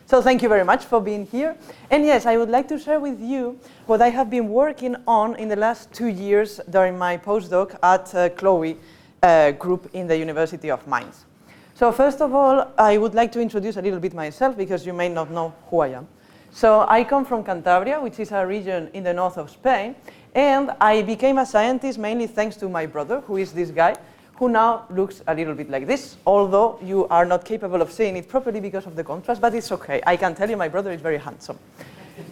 So thank you very much for being here. And yes, I would like to share with you what I have been working on in the last 2 years during my postdoc at Chloe group in the University of Mainz. So first of all, I would like to introduce a little bit myself because you may not know who I am. So I come from Cantabria, which is a region in the north of Spain, and I became a scientist mainly thanks to my brother, who is this guy, who now looks a little bit like this, although you are not capable of seeing it properly because of the contrast, but it's okay. I can tell you my brother is very handsome.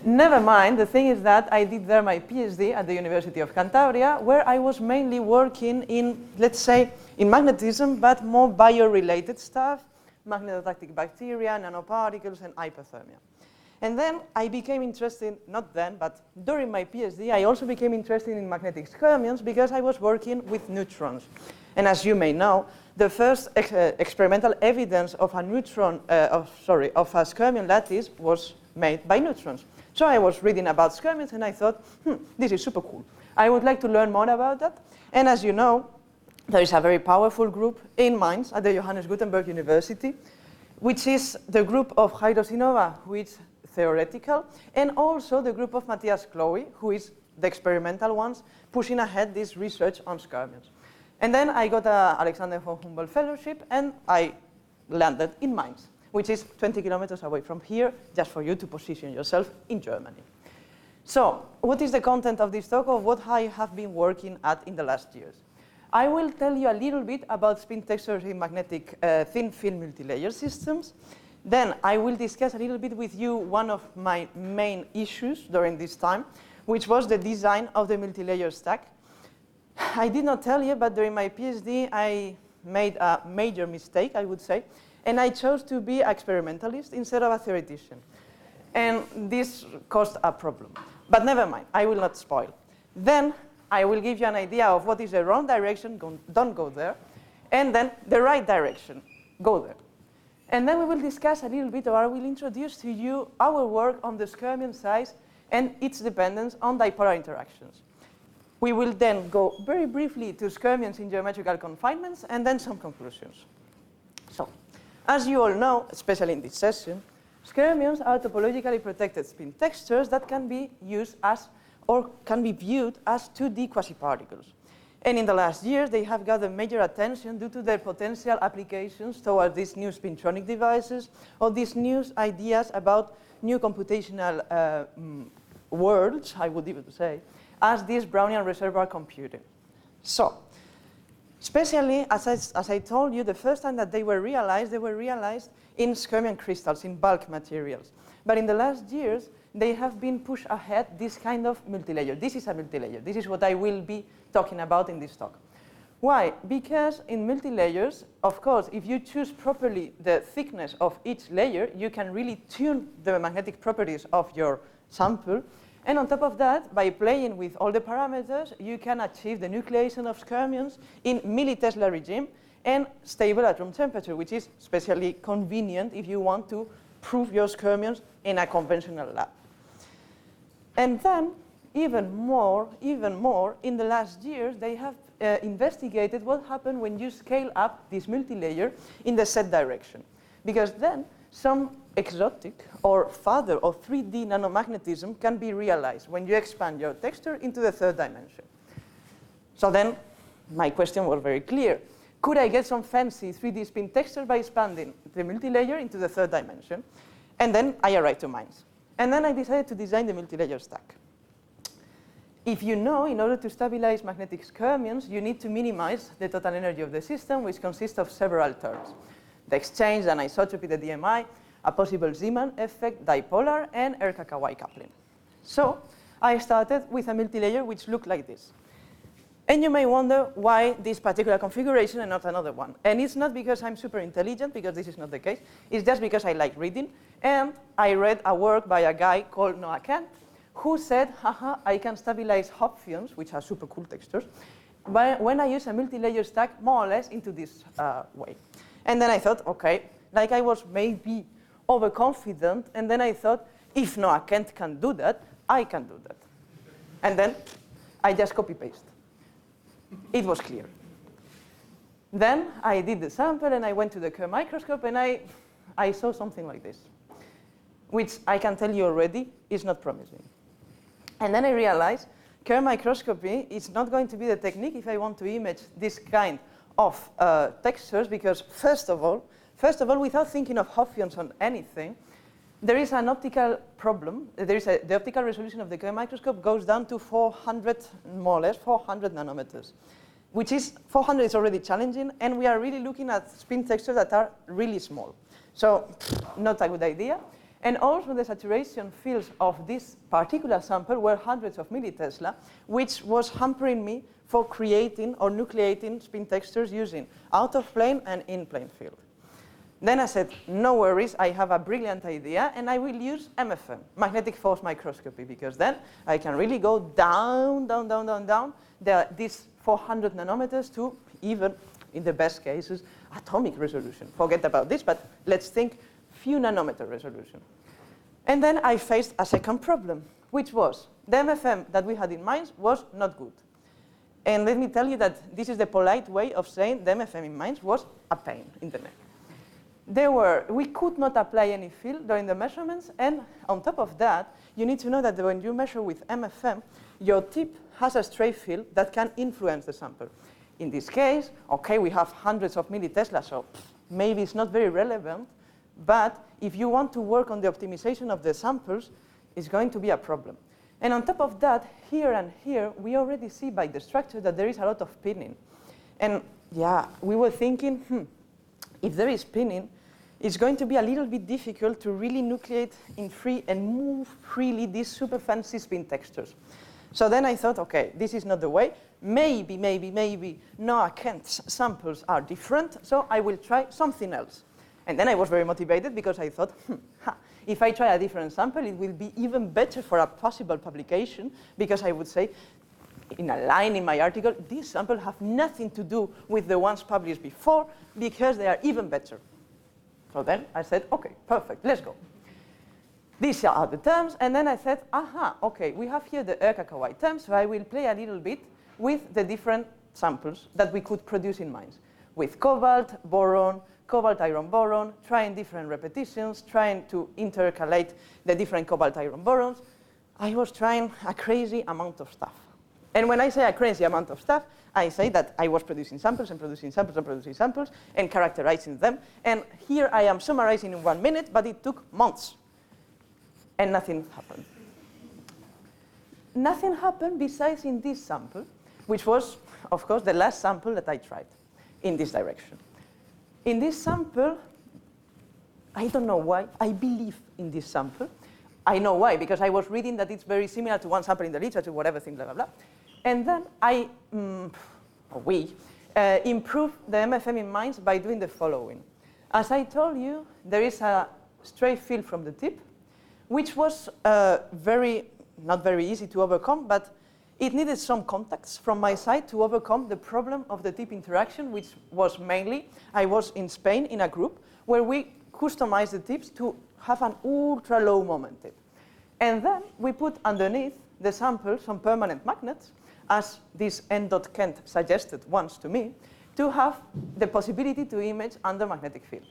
Never mind, the thing is that I did there my PhD at the University of Cantabria, where I was mainly working in, let's say, in magnetism, but more bio-related stuff, magnetotactic bacteria, nanoparticles, and hyperthermia. And then I became interested, not then, but during my PhD, I also became interested in magnetic skyrmions because I was working with neutrons. And as you may know, the first experimental evidence of a neutron, of a skyrmion lattice was made by neutrons. So I was reading about skyrmions and I thought, this is super cool. I would like to learn more about that. And as you know, there is a very powerful group in Mainz at the Johannes Gutenberg University, which is the group of Jairo Sinova, who is theoretical, and also the group of Matthias Chloe, who is the experimental ones, pushing ahead this research on skyrmions. And then I got an Alexander von Humboldt Fellowship, and I landed in Mainz, which is 20 kilometers away from here, just for you to position yourself in Germany. So, what is the content of this talk, or what I have been working at in the last years? I will tell you a little bit about spin textures in magnetic thin film multilayer systems. Then I will discuss a little bit with you one of my main issues during this time, which was the design of the multilayer stack. I did not tell you, but during my PhD, I made a major mistake, I would say, and I chose to be an experimentalist instead of a theoretician. And this caused a problem. But never mind, I will not spoil. Then I will give you an idea of what is the wrong direction, don't go there, and then the right direction, go there. And then we will discuss a little bit, or I will introduce to you our work on the skyrmion size and its dependence on dipolar interactions. We will then go very briefly to skyrmions in geometrical confinements and then some conclusions. So, as you all know, especially in this session, skyrmions are topologically protected spin textures that can be used as, or can be viewed as 2D quasiparticles. And in the last years, they have gathered major attention due to their potential applications towards these new spintronic devices, or these new ideas about new computational worlds, I would even say, as this Brownian reservoir computing. So, especially, as I told you, the first time that they were realized in skyrmion crystals, in bulk materials. But in the last years, they have been pushed ahead this kind of multilayer. This is a multilayer. This is what I will be talking about in this talk. Why? Because in multilayers, of course, if you choose properly the thickness of each layer, you can really tune the magnetic properties of your sample. And on top of that, by playing with all the parameters, you can achieve the nucleation of skyrmions in millitesla regime and stable at room temperature, which is especially convenient if you want to prove your skyrmions in a conventional lab. And then, even more, in the last years, they have investigated what happened when you scale up this multilayer in the Z direction. Because then, some exotic or further or 3D nanomagnetism can be realized when you expand your texture into the third dimension. So then, my question was very clear. Could I get some fancy 3D spin texture by expanding the multilayer into the third dimension? And then I arrived to Mainz. And then I decided to design the multilayer stack. If you know, in order to stabilize magnetic skyrmions, you need to minimize the total energy of the system, which consists of several terms. The exchange, the anisotropy, the DMI, a possible Zeeman effect, dipolar, and Erka-Kawai coupling. So I started with a multilayer which looked like this. And you may wonder why this particular configuration and not another one. And it's not because I'm super intelligent, because this is not the case. It's just because I like reading. And I read a work by a guy called Noah Kent, who said, haha, I can stabilize Hopfions, which are super cool textures, when I use a multilayer stack more or less into this way. And then I thought, okay, like I was maybe overconfident, and then I thought, if Noah Kent can do that, I can do that. And then I just copy-paste. It was clear. Then I did the sample, and I went to the Kerr microscope, and I saw something like this. which I can tell you already is not promising. And then I realized kerr microscopy is not going to be the technique if I want to image this kind of textures, because first of all, without thinking of Hopfians on anything, there is an optical problem. The optical resolution of the kerr microscope goes down to 400, more or less, 400 nanometers, which is, 400 is already challenging, and we are really looking at spin textures that are really small. So, not a good idea. And also the saturation fields of this particular sample were hundreds of millitesla, which was hampering me for creating or nucleating spin textures using out-of-plane and in-plane field. Then I said, no worries, I have a brilliant idea, and I will use MFM, magnetic force microscopy, because then I can really go down, these 400 nanometers to even, in the best cases, atomic resolution. Forget about this, but let's think few nanometer resolution. And then I faced a second problem, which was the MFM that we had in Mainz was not good. And let me tell you that this is the polite way of saying the MFM in Mainz was a pain in the neck. We could not apply any field during the measurements, and on top of that, you need to know that when you measure with MFM, your tip has a stray field that can influence the sample. In this case, okay, we have hundreds of millitesla, so maybe it's not very relevant, but if you want to work on the optimization of the samples, it's going to be a problem. And on top of that, here and here, we already see by the structure that there is a lot of pinning. And yeah, we were thinking, if there is pinning, it's going to be a little bit difficult to really nucleate in free and move freely these super fancy spin textures. So then I thought, okay, this is not the way. Maybe Noah Kent's samples are different, so I will try something else. And then I was very motivated because I thought, if I try a different sample, it will be even better for a possible publication, because I would say, in a line in my article, these samples have nothing to do with the ones published before, because they are even better. So then I said, okay, perfect, let's go. These are the terms, and then I said, okay, we have here the Erka-Kawai terms, so I will play a little bit with the different samples that we could produce in Mainz, with cobalt, boron, cobalt-iron boron, trying different repetitions, trying to intercalate the different cobalt-iron borons. I was trying a crazy amount of stuff. And when I say a crazy amount of stuff, I say that I was producing samples and producing samples and producing samples and characterizing them. And here I am summarizing in 1 minute, but it took months. And nothing happened. Nothing happened besides in this sample, which was, of course, the last sample that I tried in this direction. In this sample, I don't know why, I believe in this sample. I know why, because I was reading that it's very similar to one sample in the literature, whatever thing, blah, blah, blah. And then we improved the MFM in Mainz by doing the following. As I told you, there is a stray field from the tip, which was not very easy to overcome, but it needed some contacts from my side to overcome the problem of the tip interaction, which was mainly, I was in Spain in a group where we customized the tips to have an ultra low moment tip. And then we put underneath the sample some permanent magnets, as this N.Kent suggested once to me, to have the possibility to image under magnetic field.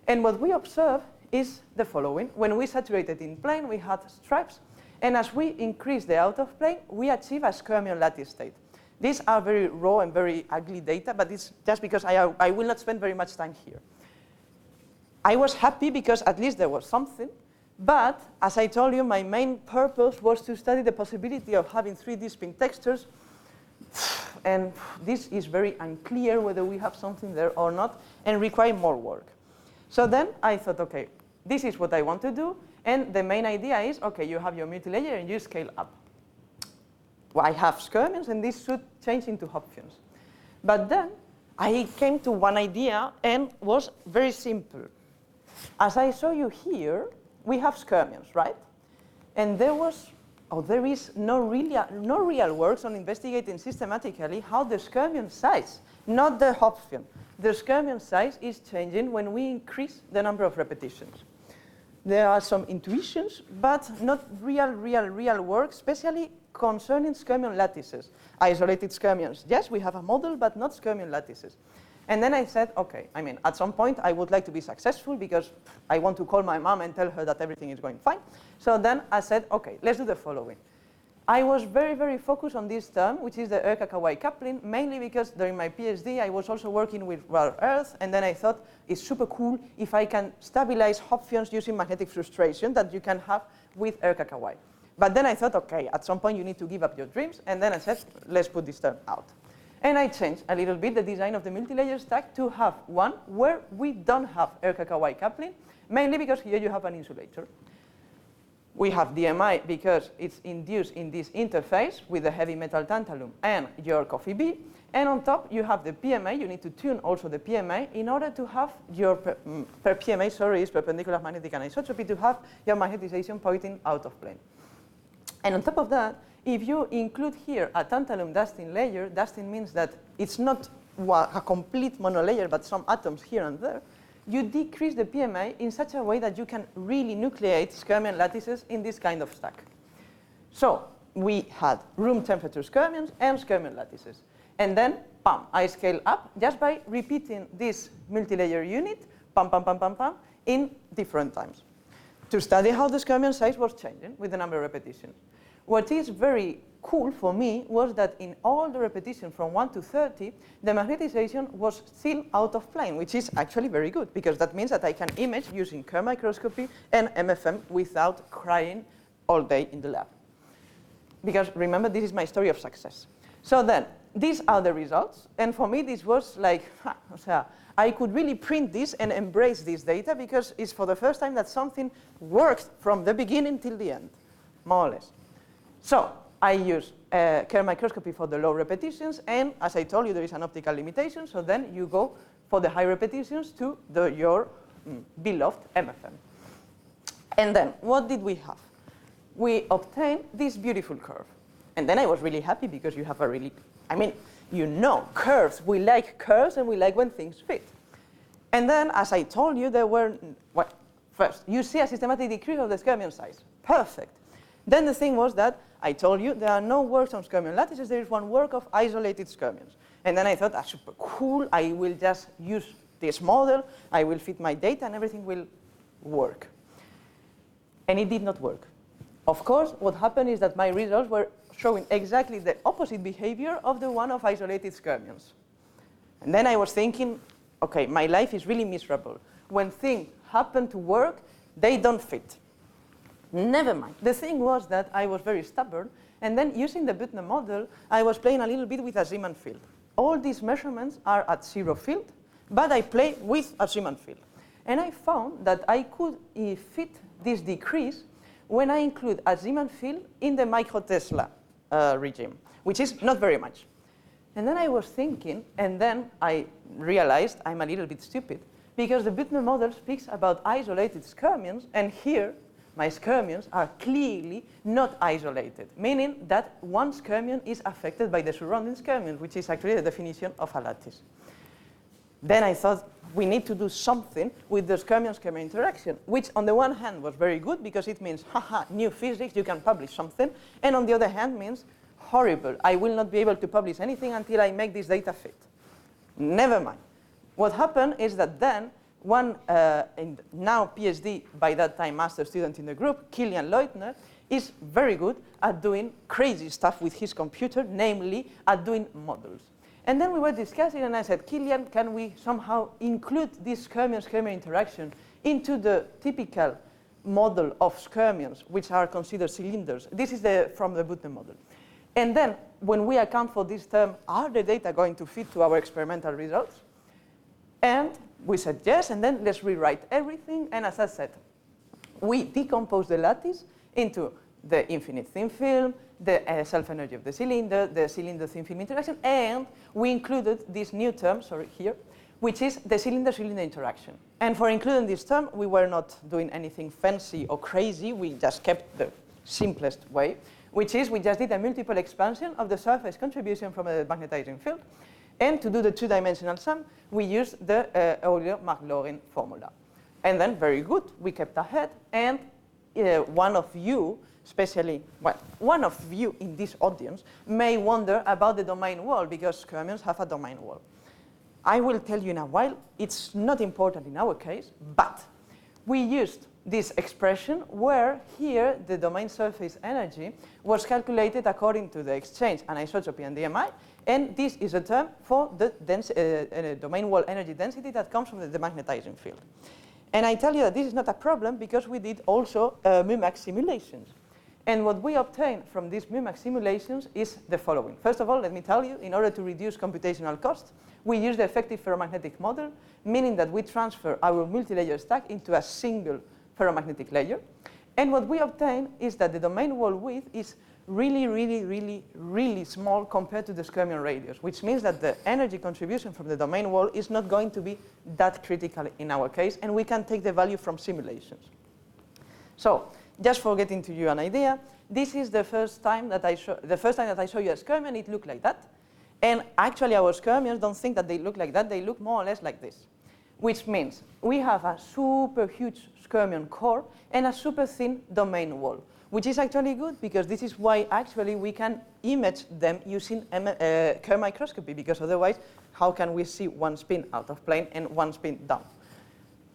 And what we observed is the following. When we saturated in plane, we had stripes. And as we increase the out of plane, we achieve a skyrmion lattice state. These are very raw and very ugly data, but it's just because I will not spend very much time here. I was happy because at least there was something, but as I told you, my main purpose was to study the possibility of having 3D spin textures, and this is very unclear whether we have something there or not, and require more work. So then I thought, okay, this is what I want to do. And the main idea is, okay, you have your multilayer and you scale up. Well, I have skyrmions, and this should change into Hopfians. But then I came to one idea and was very simple. As I show you here, we have skyrmions, right? And there is no real works on investigating systematically how the skyrmion size, not the Hopfian, the skyrmion size is changing when we increase the number of repetitions. There are some intuitions, but not real work, especially concerning skyrmion lattices. Isolated skyrmions. Yes, we have a model, but not skyrmion lattices. And then I said, okay, I mean, at some point I would like to be successful because I want to call my mom and tell her that everything is going fine. So then I said, okay, let's do the following. I was very, very focused on this term, which is the ERKA-Kawhi coupling, mainly because during my PhD I was also working with rare earth, and then I thought it's super cool if I can stabilize Hopfians using magnetic frustration that you can have with ERKA-Kawhi. But then I thought, okay, at some point you need to give up your dreams, and then I said, let's put this term out. And I changed a little bit the design of the multilayer stack to have one where we don't have ERKA-Kawhi coupling, mainly because here you have an insulator. We have DMI because it's induced in this interface with the heavy metal tantalum and your coffee bee. And on top, you have the PMA. You need to tune also the PMA in order to have your, per PMA, sorry, is perpendicular magnetic anisotropy, to have your magnetization pointing out of plane. And on top of that, if you include here a tantalum dusting layer, dusting means that it's not a complete monolayer, but some atoms here and there, you decrease the PMA in such a way that you can really nucleate skyrmion lattices in this kind of stack. So we had room temperature skyrmions and skyrmion lattices. And then, bam, I scale up just by repeating this multilayer unit, pam, pam, pam, pam, pam, in different times, to study how the skyrmion size was changing with the number of repetitions. What is very cool for me was that in all the repetitions from 1 to 30, the magnetization was still out of plane, which is actually very good, because that means that I can image using Kerr microscopy and MFM without crying all day in the lab. Because remember, this is my story of success. So then, these are the results, and for me this was like, I could really print this and embrace this data, because it's for the first time that something works from the beginning till the end, more or less. So I use Kerr microscopy for the low repetitions, and as I told you, there is an optical limitation, so then you go for the high repetitions to your beloved MFM. And then, what did we have? We obtained this beautiful curve. And then I was really happy because you have a really, I mean, you know, curves. We like curves and we like when things fit. And then, as I told you, there were, well, first, you see a systematic decrease of the skyrmion size. Perfect. Then the thing was that I told you there are no works on skyrmion lattices, there is one work of isolated skyrmions. And then I thought, that's super cool, I will just use this model, I will fit my data and everything will work. And it did not work. Of course, what happened is that my results were showing exactly the opposite behavior of the one of isolated skyrmions. And then I was thinking, okay, my life is really miserable. When things happen to work, they don't fit. Never mind. The thing was that I was very stubborn, and then using the Büttner model, I was playing a little bit with a Zeeman field. All these measurements are at 0 field, but I play with a Zeeman field. And I found that I could fit this decrease when I include a Zeeman field in the micro-Tesla regime, which is not very much. And then I was thinking, and then I realized I'm a little bit stupid, because the Büttner model speaks about isolated skyrmions, and here, my skyrmions are clearly not isolated, meaning that one skyrmion is affected by the surrounding skyrmions, which is actually the definition of a lattice. Then I thought we need to do something with the skyrmion-skyrmion interaction, which on the one hand was very good because it means, haha, new physics, you can publish something, and on the other hand means, horrible, I will not be able to publish anything until I make this data fit. Never mind. What happened is that then one now PhD, by that time master student in the group, Kilian Leutner, is very good at doing crazy stuff with his computer, namely at doing models. And then we were discussing, and I said, Kilian, can we somehow include this skyrmion-skyrmion interaction into the typical model of skyrmions, which are considered cylinders? This is from the Büttner model. And then, when we account for this term, are the data going to fit to our experimental results? And we said yes, and then let's rewrite everything. And as I said, we decompose the lattice into the infinite thin film, the self-energy of the cylinder-thin film interaction, and we included this new term, sorry, here, which is the cylinder-cylinder interaction. And for including this term, we were not doing anything fancy or crazy. We just kept the simplest way, which is we just did a multiple expansion of the surface contribution from a magnetizing field. And to do the two-dimensional sum, we used the Euler-Maclaurin formula. And then, very good, we kept ahead. And one of you, especially, well, one of you in this audience may wonder about the domain wall, because skyrmions have a domain wall. I will tell you in a while, it's not important in our case, but we used this expression where here the domain surface energy was calculated according to the exchange anisotropy and DMI, and this is a term for the domain wall energy density that comes from the demagnetizing field. And I tell you that this is not a problem because we did also MUMAX simulations. And what we obtained from these MUMAX simulations is the following. First of all, let me tell you, in order to reduce computational costs, we use the effective ferromagnetic model, meaning that we transfer our multi-layer stack into a single ferromagnetic layer. And what we obtain is that the domain wall width is really small compared to the skirmion radius, which means that the energy contribution from the domain wall is not going to be that critical in our case, and we can take the value from simulations. So, just for getting to you an idea, this is the first time that I show you a skirmion. It looked like that, and actually our skirmions don't think that they look like that. They look more or less like this, which means we have a super huge skirmion core and a super thin domain wall, which is actually good because this is why actually we can image them using Kerr microscopy, because otherwise how can we see one spin out of plane and one spin down?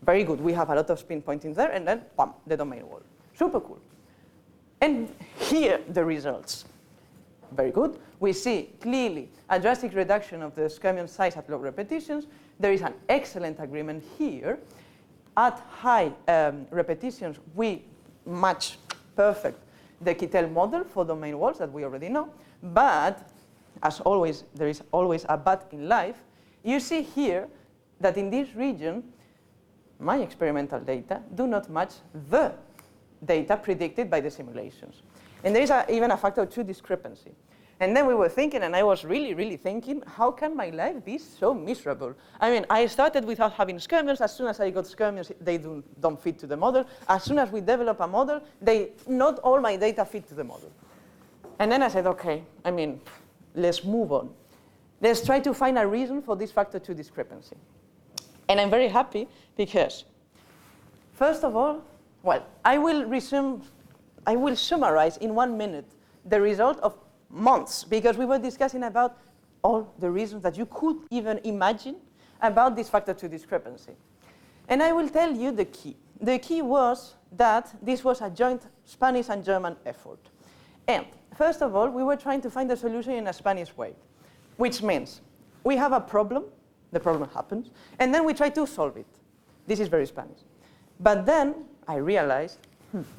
Very good. We have a lot of spin pointing there, and then bam, the domain wall. Super cool. And here the results. Very good. We see clearly a drastic reduction of the skirmion size at low repetitions. There is an excellent agreement here. At high repetitions, we match perfect the Kittel model for domain walls that we already know. But, as always, there is always a but in life. You see here that in this region, my experimental data do not match the data predicted by the simulations. And there is even a factor 2 discrepancy. And then we were thinking, and I was really thinking, how can my life be so miserable? I mean, I started without having skirmions. As soon as I got skirmions, they don't fit to the model. As soon as we develop a model, not all my data fit to the model. And then I said, okay, I mean, let's move on. Let's try to find a reason for this factor 2 discrepancy. And I'm very happy because, first of all, well, I will summarize in 1 minute the result of months, because we were discussing about all the reasons that you could even imagine about this factor 2 discrepancy. And I will tell you the key. The key was that this was a joint Spanish and German effort. And first of all, we were trying to find a solution in a Spanish way, which means we have a problem, the problem happens, and then we try to solve it. This is very Spanish. But then I realized,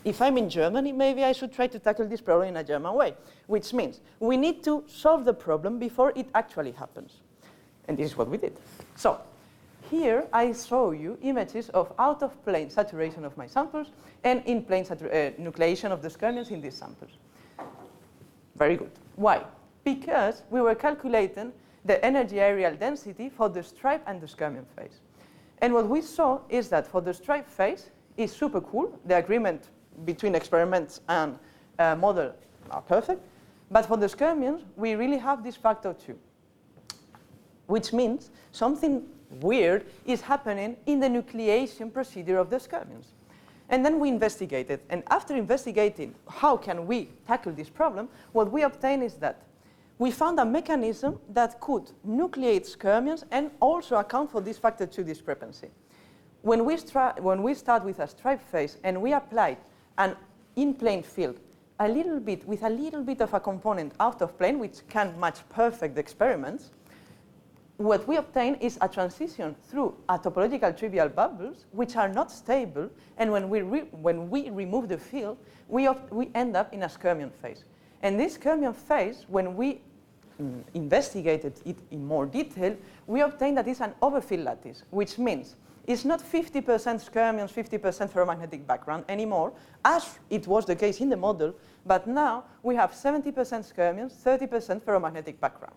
if I'm in Germany, maybe I should try to tackle this problem in a German way, which means we need to solve the problem before it actually happens. And this is what we did. So here I show you images of out-of-plane saturation of my samples and in-plane nucleation of the skirmions in these samples. Very good. Why? Because we were calculating the energy aerial density for the stripe and the skirmion phase. And what we saw is that for the stripe phase, is super cool. The agreement between experiments and model are perfect. But for the skirmions, we really have this factor 2, which means something weird is happening in the nucleation procedure of the skirmions. And then we investigated. And after investigating how can we tackle this problem, what we obtained is that we found a mechanism that could nucleate skirmions and also account for this factor 2 discrepancy. When we start with a stripe phase and we apply an in-plane field with a little bit of a component out of plane, which can match perfect the experiments, what we obtain is a transition through a topological trivial bubbles, which are not stable, and when we remove the field, we end up in a skirmion phase. And this skirmion phase, when we investigated it in more detail, we obtained that it's an overfill lattice, which means it's not 50% skirmions, 50% ferromagnetic background anymore, as it was the case in the model, but now we have 70% skirmions, 30% ferromagnetic background.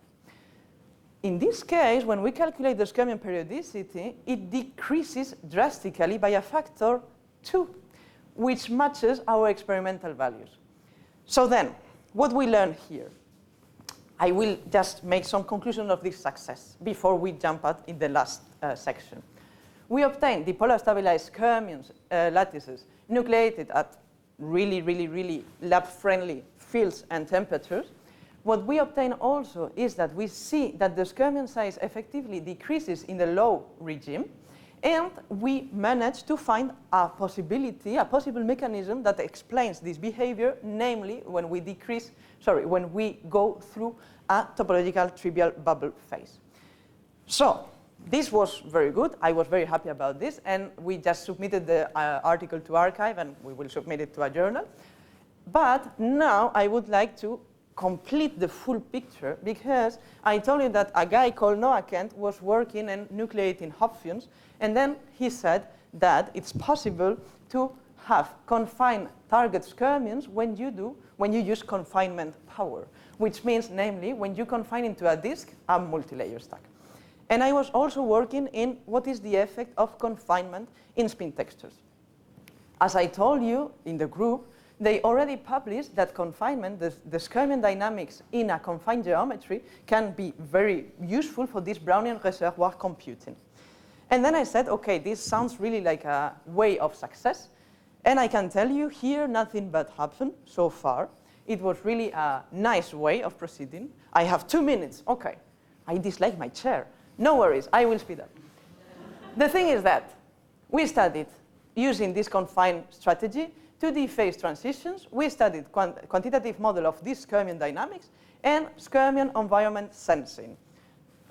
In this case, when we calculate the skirmion periodicity, it decreases drastically by a factor 2, which matches our experimental values. So then, what we learn here? I will just make some conclusion of this success before we jump out in the last section. We obtained dipolar stabilized skirmions lattices nucleated at really lab-friendly fields and temperatures. what we obtain also is that we see that the skyrmion size effectively decreases in the low regime, and we manage to find a possibility, a possible mechanism that explains this behavior, namely when we go through a topological trivial bubble phase. So this was very good. I was very happy about this, and we just submitted the article to arXiv, and we will submit it to a journal. But now I would like to complete the full picture, because I told you that a guy called Noah Kent was working and nucleating hopfions, and then he said that it's possible to have confined target skyrmions when you use confinement power, which means, namely, when you confine into a disk a multilayer stack. And I was also working in what is the effect of confinement in spin textures. As I told you in the group, they already published that confinement, the skyrmion dynamics in a confined geometry, can be very useful for this Brownian reservoir computing. And then I said, okay, this sounds really like a way of success. And I can tell you here, nothing bad happened so far. It was really a nice way of proceeding. I have 2 minutes. Okay, I dislike my chair. No worries, I will speed up. The thing is that we studied, using this confined strategy, 2D phase transitions. We studied quantitative model of this skyrmion dynamics and skyrmion environment sensing.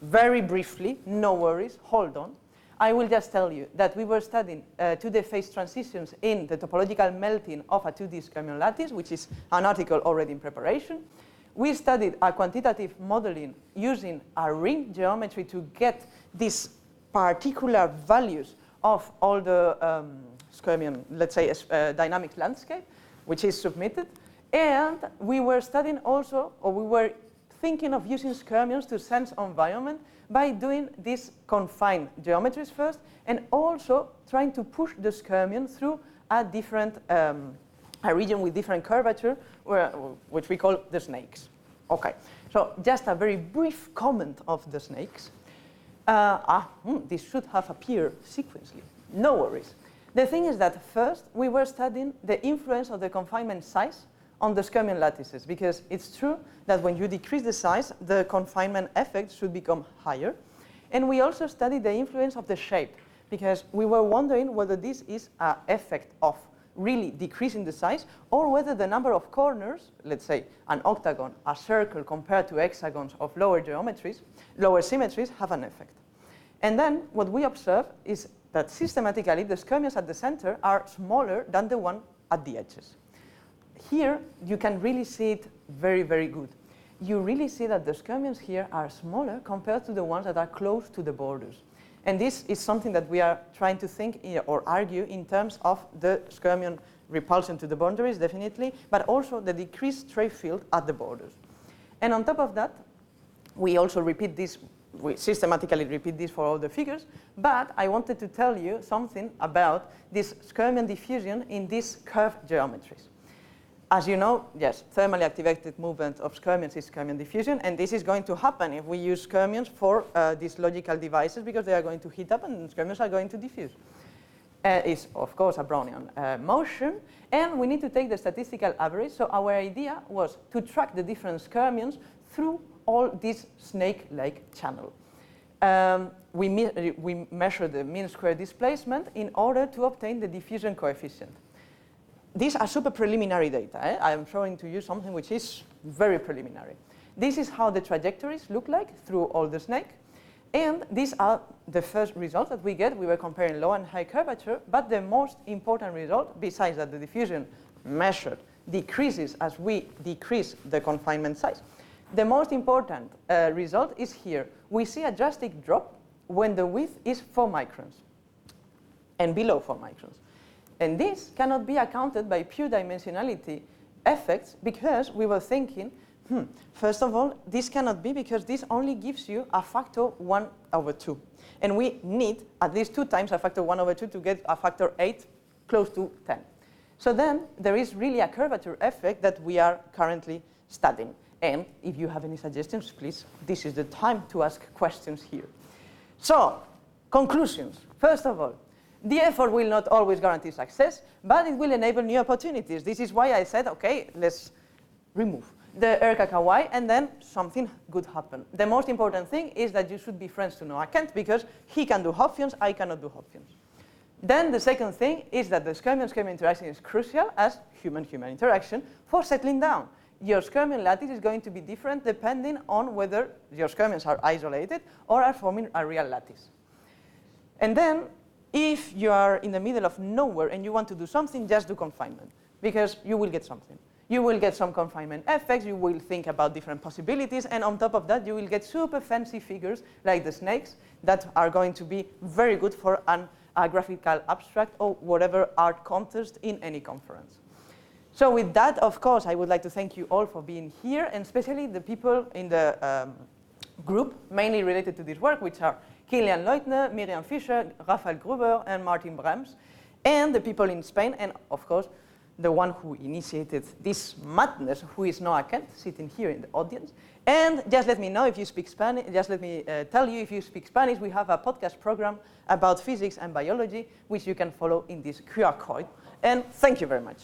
Very briefly, no worries, hold on. I will just tell you that we were studying 2D phase transitions in the topological melting of a 2D skyrmion lattice, which is an article already in preparation. We studied a quantitative modeling using a ring geometry to get these particular values of all the skyrmion, let's say, dynamic landscape, which is submitted. And we were studying also, or we were thinking of using skyrmions to sense environment by doing these confined geometries first, and also trying to push the skyrmion through a different, a region with different curvature, which we call the snakes. Okay, so just a very brief comment of the snakes. This should have appeared sequentially. No worries. The thing is that first we were studying the influence of the confinement size on the skyrmion lattices, because it's true that when you decrease the size, the confinement effect should become higher. And we also studied the influence of the shape, because we were wondering whether this is an effect of really decreasing the size, or whether the number of corners, let's say an octagon, a circle compared to hexagons of lower geometries, lower symmetries, have an effect. And then what we observe is that systematically the skyrmions at the center are smaller than the one at the edges. Here you can really see it very, very good. You really see that the skyrmions here are smaller compared to the ones that are close to the borders. And this is something that we are trying to think or argue in terms of the skyrmion repulsion to the boundaries, definitely, but also the decreased stray field at the borders. And on top of that, we also repeat this, we systematically repeat this for all the figures, but I wanted to tell you something about this skyrmion diffusion in these curved geometries. As you know, yes, thermally activated movement of skyrmions is skyrmion diffusion, and this is going to happen if we use skyrmions for these logical devices, because they are going to heat up and skyrmions are going to diffuse. It's, of course, a Brownian motion, and we need to take the statistical average. So our idea was to track the different skyrmions through all this snake-like channel. We measure the mean square displacement in order to obtain the diffusion coefficient. These are super preliminary data. I am showing to you something which is very preliminary. This is how the trajectories look like through all the snake. And these are the first results that we get. We were comparing low and high curvature, but the most important result, besides that the diffusion measured decreases as we decrease the confinement size, the most important result is here. We see a drastic drop when the width is 4 microns and below 4 microns. And this cannot be accounted by pure dimensionality effects, because we were thinking, first of all, this cannot be, because this only gives you a factor 1/2. And we need at least 2 times a factor 1/2 to get a factor 8 close to 10. So then there is really a curvature effect that we are currently studying. And if you have any suggestions, please, this is the time to ask questions here. So, conclusions. First of all, the effort will not always guarantee success, but it will enable new opportunities. This is why I said, okay, let's remove. the Erika Kawai, and then something good happened. The most important thing is that you should be friends to Noah Kent, because he can do Hopfians, I cannot do Hopfians. Then the second thing is that the skirmion-skirmion interaction is crucial as human-human interaction for settling down. Your skirmion lattice is going to be different depending on whether your skirmions are isolated or are forming a real lattice. And then, if you are in the middle of nowhere and you want to do something, just do confinement, because you will get something. You will get some confinement effects, you will think about different possibilities, and on top of that, you will get super fancy figures like the snakes that are going to be very good for a graphical abstract or whatever art contest in any conference. So with that, of course, I would like to thank you all for being here, and especially the people in the group mainly related to this work, which are Kilian Leutner, Miriam Fischer, Rafael Gruber, and Martin Brems, and the people in Spain, and of course, the one who initiated this madness, who is Noah Kent, sitting here in the audience. And just let me know if you speak Spanish, just let me tell you if you speak Spanish, we have a podcast program about physics and biology, which you can follow in this QR code. And thank you very much.